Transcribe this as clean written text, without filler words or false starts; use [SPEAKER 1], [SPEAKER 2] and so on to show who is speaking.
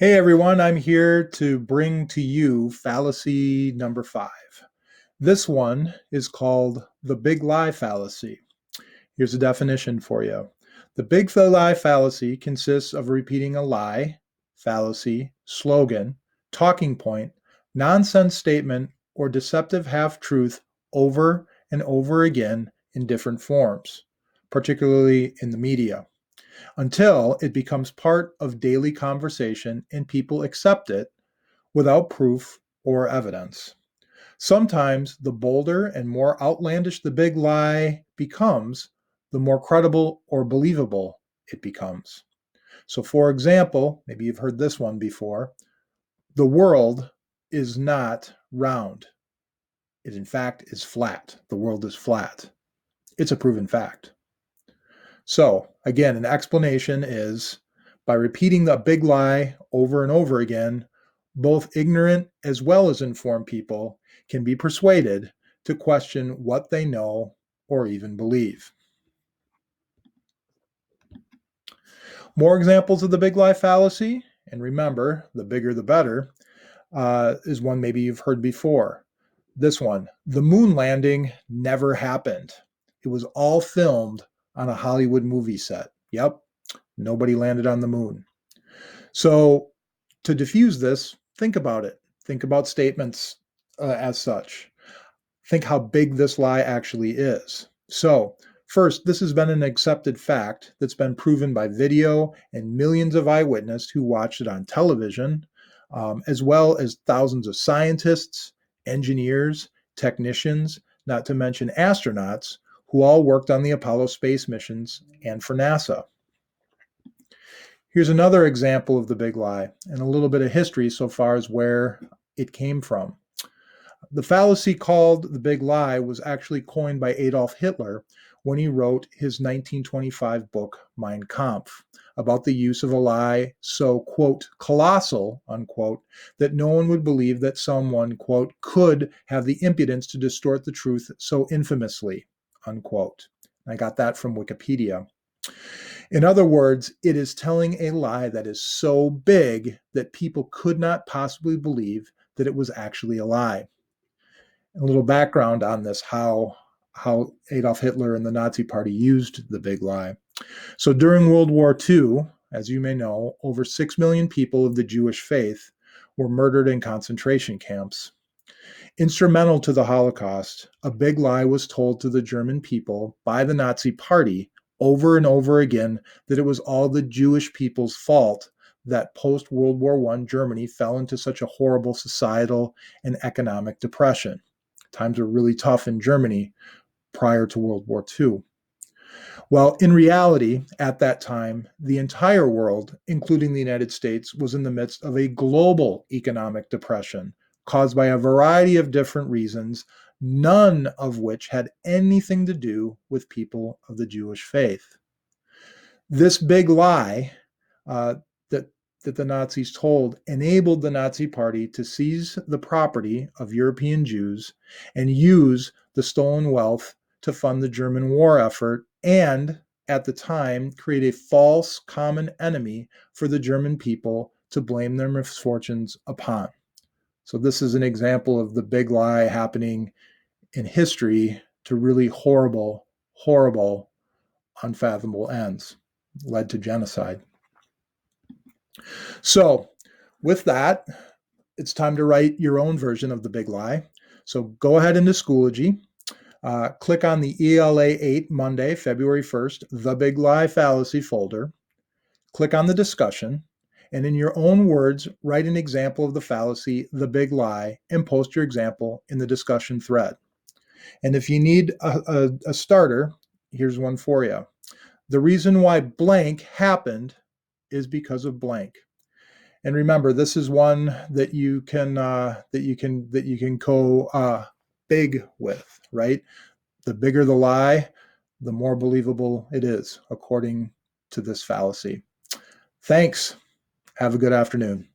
[SPEAKER 1] Hey everyone, I'm here to bring to you fallacy number 5. This one is called the big lie fallacy. Here's a definition for you. The big lie fallacy consists of repeating a lie, fallacy, slogan, talking point, nonsense statement, or deceptive half truth over and over again in different forms, particularly in the media, until it becomes part of daily conversation and people accept it without proof or evidence. Sometimes the bolder and more outlandish the big lie becomes, the more credible or believable it becomes. So, for example, maybe you've heard this one before: the world is not round. It, in fact, is flat. The world is flat. It's a proven fact. So, again, an explanation is by repeating the big lie over and over again, both ignorant as well as informed people can be persuaded to question what they know or even believe. More examples of the big lie fallacy, and remember, the bigger the better, is one maybe you've heard before. This one: the moon landing never happened. It was all filmed on a Hollywood movie set. Yep, nobody landed on the moon. So, to diffuse this, think about it. Think about statements as such. Think how big this lie actually is. So, first, this has been an accepted fact that's been proven by video and millions of eyewitnesses who watched it on television, as well as thousands of scientists, engineers, technicians, not to mention astronauts, who all worked on the Apollo space missions and for NASA. Here's another example of the big lie and a little bit of history so far as where it came from. The fallacy called the big lie was actually coined by Adolf Hitler when he wrote his 1925 book, Mein Kampf, about the use of a lie so, quote, colossal, unquote, that no one would believe that someone, quote, could have the impudence to distort the truth so infamously, unquote. I got that from Wikipedia. In other words, it is telling a lie that is so big that people could not possibly believe that it was actually a lie. A little background on this, how Adolf Hitler and the Nazi Party used the big lie. So during World War II, as you may know, over 6 million people of the Jewish faith were murdered in concentration camps. Instrumental to the Holocaust, a big lie was told to the German people by the Nazi Party over and over again that it was all the Jewish people's fault that post-World War I Germany fell into such a horrible societal and economic depression. Times were really tough in Germany prior to World War II. Well, in reality, at that time, the entire world, including the United States, was in the midst of a global economic depression caused by a variety of different reasons, none of which had anything to do with people of the Jewish faith. This big lie that the Nazis told enabled the Nazi Party to seize the property of European Jews and use the stolen wealth to fund the German war effort and, at the time, create a false common enemy for the German people to blame their misfortunes upon. So this is an example of the big lie happening in history to really horrible, horrible, unfathomable ends, led to genocide. So, with that, it's time to write your own version of the big lie. So go ahead into Schoology, click on the ELA 8 Monday, February 1st, The Big Lie Fallacy folder, click on the discussion, and in your own words, write an example of the fallacy, the big lie, and post your example in the discussion thread. And if you need a starter, here's one for you. The reason why blank happened is because of blank. And remember, this is one that you can go big with, right? The bigger the lie, the more believable it is, according to this fallacy. Thanks. Have a good afternoon.